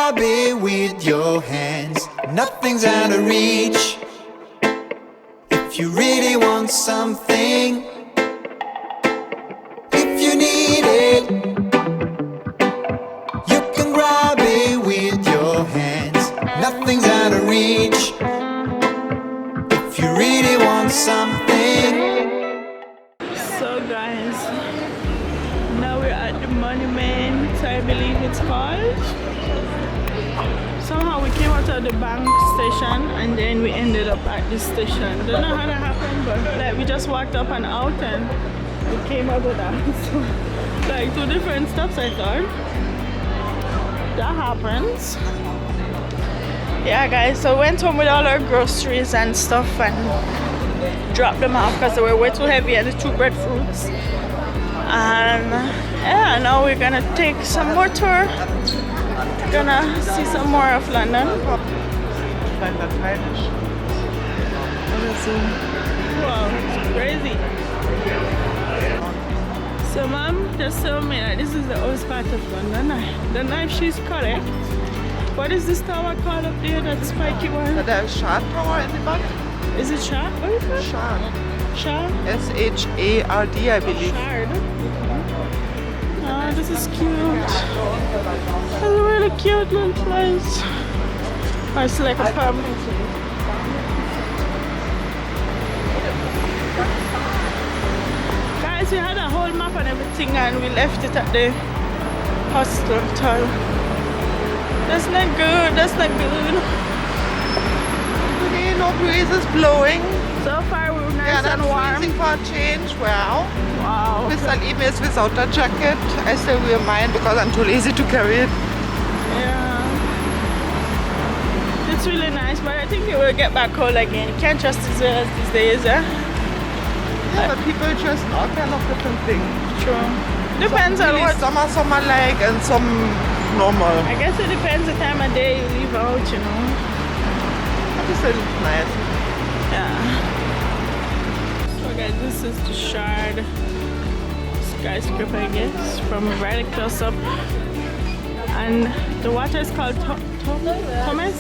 grab it with your hands. Nothing's out of reach. If you really want something, if you need it, you can grab it with your hands. Nothing's out of reach. If you really want something. So guys, now we're at the monument, I believe it's called. Somehow we came out of the bank station and then we ended up at this station. Don't know how that happened, but like we just walked up and out and we came out of that. So, like 2 different stops, I thought. That happens. Yeah guys, so we went home with all our groceries and stuff and dropped them off because they were way too heavy and the 2 breadfruits. And yeah, now we're gonna take some more tour. Gonna see some more of London. Wow, it's crazy. So mom just told me that this is the oldest part of London. I don't know if she's correct. What is this tower called up there, that spiky one? The Shard Tower in the back. Is it Shard? What is it? Shard. Shard? S-H-A-R-D, I believe. Shard. Oh, this is cute. It's a really cute little place. Oh, it's like a pub. Guys, we had a whole map and everything and we left it at the hospital. That's not good, that's not good. Today no breeze is blowing. So far we're nice and warm. Freezing for a change, wow. Wow. Mr. Lieben is without a jacket. I still wear mine because I'm too lazy to carry it. Yeah. It's really nice, but I think it will get back cold again. You can't trust as well as these days, eh? Yeah, but people just all kind of different things. True. Depends on what. Summer like and some normal. I guess it depends the time of day you leave out, you know. But it's still nice. Yeah. So guys, this is the Shard skyscraper, I guess, from right close up. And the water is called Thomas?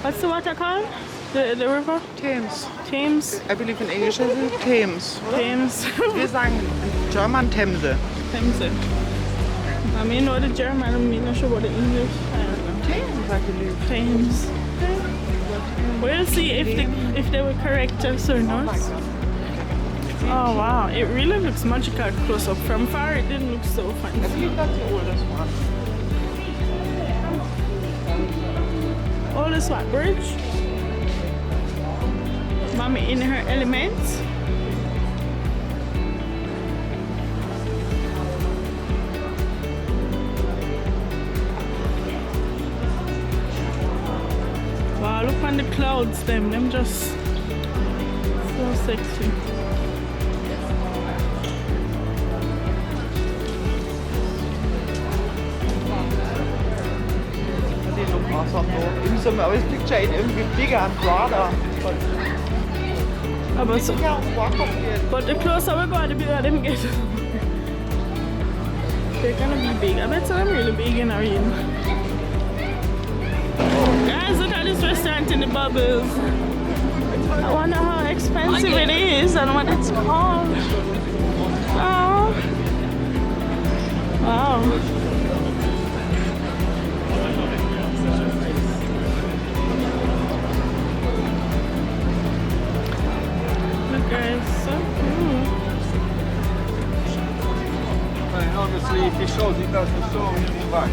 What's the water called? The river? Thames. Thames? I believe in English it's Thames. Thames. Wir sagen in German Themse. Themse. I mean, know the German, I'm not sure what the English. I don't know. Thames, I believe. Thames. We'll see if they will correct us or not. Oh wow, it really looks magical close up. From far it didn't look so I fancy. believe that's the oldest one. Oldest what, bridge? Mommy in her element. Wow, look on the clouds, them just so sexy. They look awesome though. Even I always picture it irgendwie bigger and broader. But, so, Yeah, walk up here. but the closer we go, the bigger them get. They're gonna be big. I bet some really big in our room. Guys, look at this restaurant in the bubbles. I wonder how expensive it is and what it's called. Oh. Wow. Look guys, so cool. Honestly, if he shows, he doesn't show, he'll be back.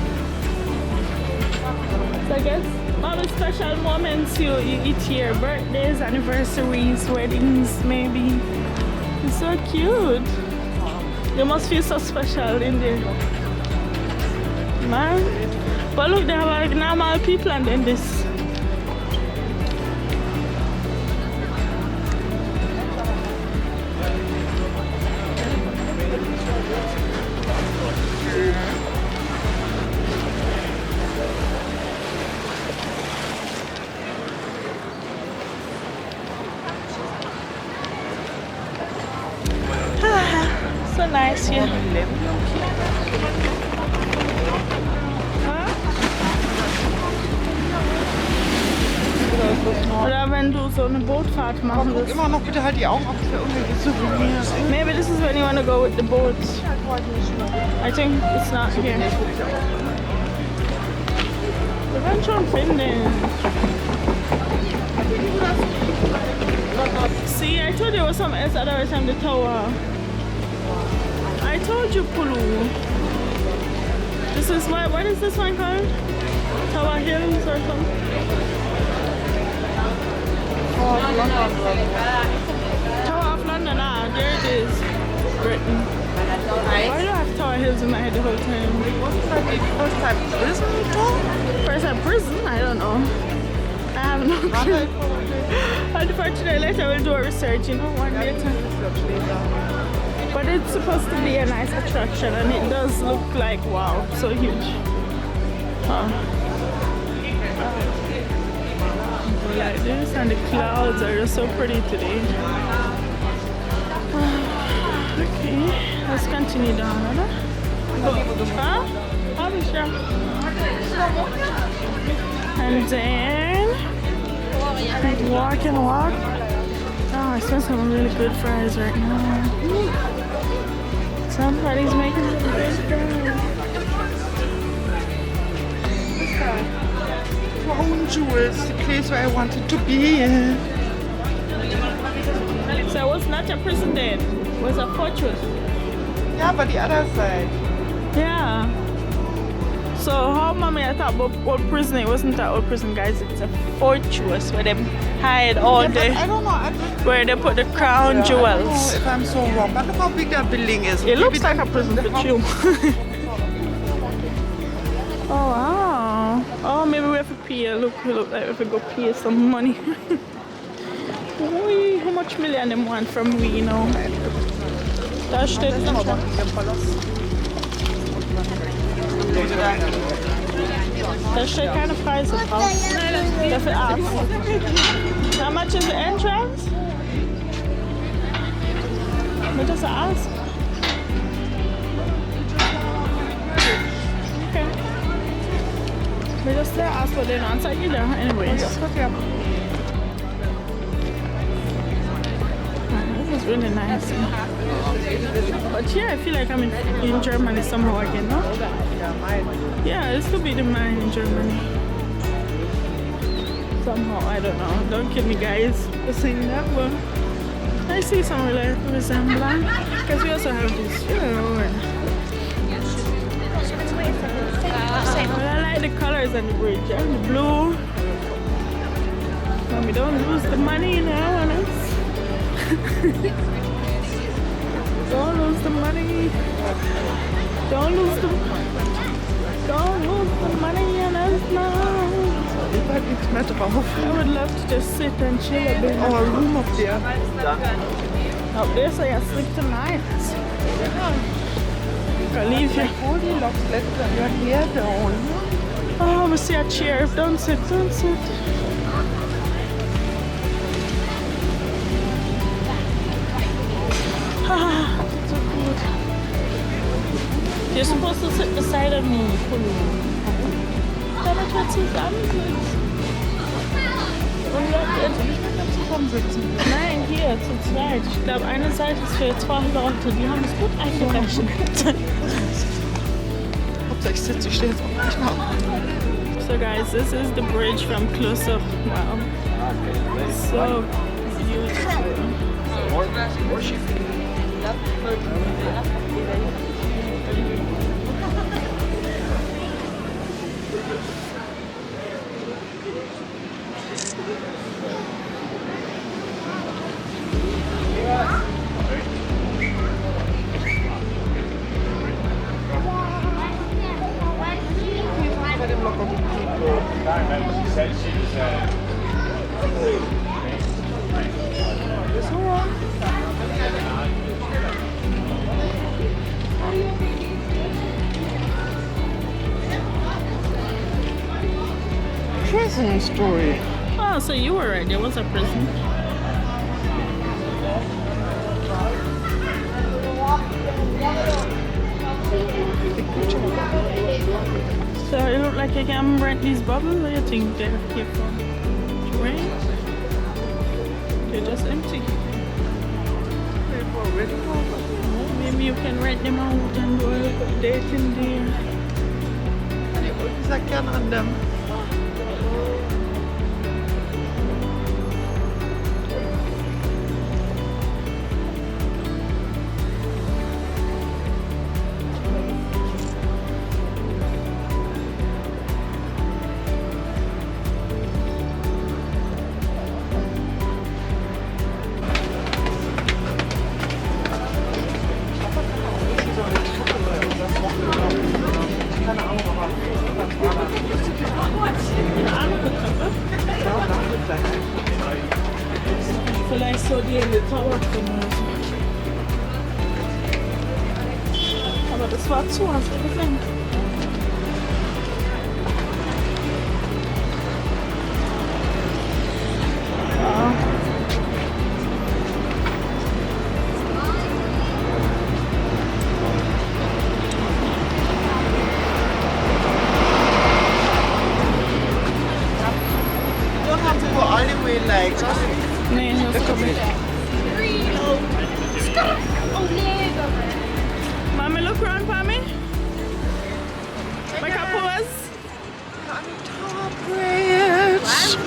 So I guess all the special moments you eat here, birthdays, anniversaries, weddings, maybe. It's so cute. You must feel so special in there. Man. But look, they have like normal people and then this. So nice here. Huh? Oder wenn du so eine Bootfahrt machen Guck willst. immer noch bitte halt die Augen auf für irgendwelche Souvenirs. Maybe this is when you want to go with the boat. I think it's not here. Wir werden schon finden. See, I told you there was some else otherwise on the tower. I told you, Pulu. This is what is this one called? Tower Hills or something? Tower of London, there it is. Britain. Why do I have Tower Hills in my head the whole time? Wasn't that the first time prison tour? First time prison? I don't know. I have no clue. Unfortunately, later we'll do a research, you know, one later. But it's supposed to be a nice attraction and it does look like, wow, so huge. Like this, and the clouds are just so pretty today. Okay, let's continue down, huh? I'll be sure. And then walk and walk. Oh, I smell some really good fries right now. Somebody's making some good fries. Crown Jewels, the place where I wanted to be in. So it was not a prison then, it was a fortress. Yeah, but the other side. Yeah. So how mommy I thought about old prison, it wasn't an old prison, guys, it's a fortress where they hide all Yeah, but the, I don't know. where they put the crown I don't know jewels. if I'm so wrong, but look how big that building is. It looks Maybe like a prison for you. Oh wow. Oh, maybe we have to pay. Look, we look like we have to go pay some money. Ui, how much million them want from we, you know? Da steht Da steht keine Preise drauf. Dafür Arzt. How much is the entrance? What does it ask? Okay. We just ask for the answer either, anyways. This is really nice. But yeah, I feel like I'm in Germany somehow again, no? Yeah, this could be the mine in Germany. Somehow, I don't know. Don't kill me, guys, for saying that, but I see some resemblance. Because we also have this, you know. But I like the colors on the bridge, and the blue. But we don't lose the money now on us. Don't lose the money. Don't lose the money on us now. nichts mehr drauf. I would love to just sit and chill a bit. Oh, a room up there. Up there, so I sleep tonight. I'll leave you. Goldilocks, let your hair down. Oh, we see a chair. Don't sit, don't sit. Ah, so good. You're supposed to sit beside of me, Pulu. Damit wir zusammensitzen. Zusammensitzen. Nein, hier, zu zweit. Ich glaube, eine Seite ist für 2 Leute. Die haben es gut eingerechnet. Ich sitze, ich stehe jetzt auch nicht mehr. So guys, this is the bridge from close up. Wow. So beautiful. Prison story. Oh, so you were right. There was a prison. So it look like you can rent these bubbles. What do you think they're here for? right? They're just empty. Maybe you can rent them out and do a dating there. I can on them. Vielleicht so die in der Tower finden. Aber das war zu, hast du gesehen? Ja. You don't have to go all the way like Nee, das kommt nicht. Mommy, look around for me. Make a pose. bridge.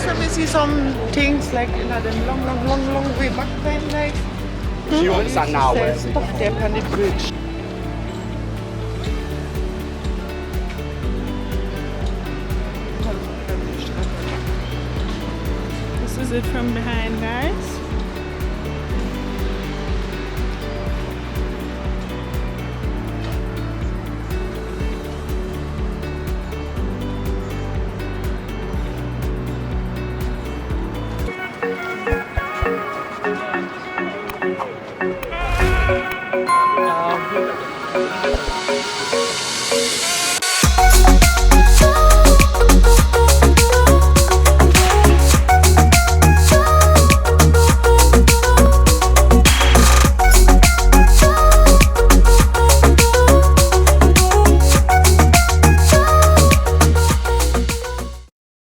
Let me see some things like in them long way back then, like. You understand now where? Stuff there on the bridge. This is it from behind, guys.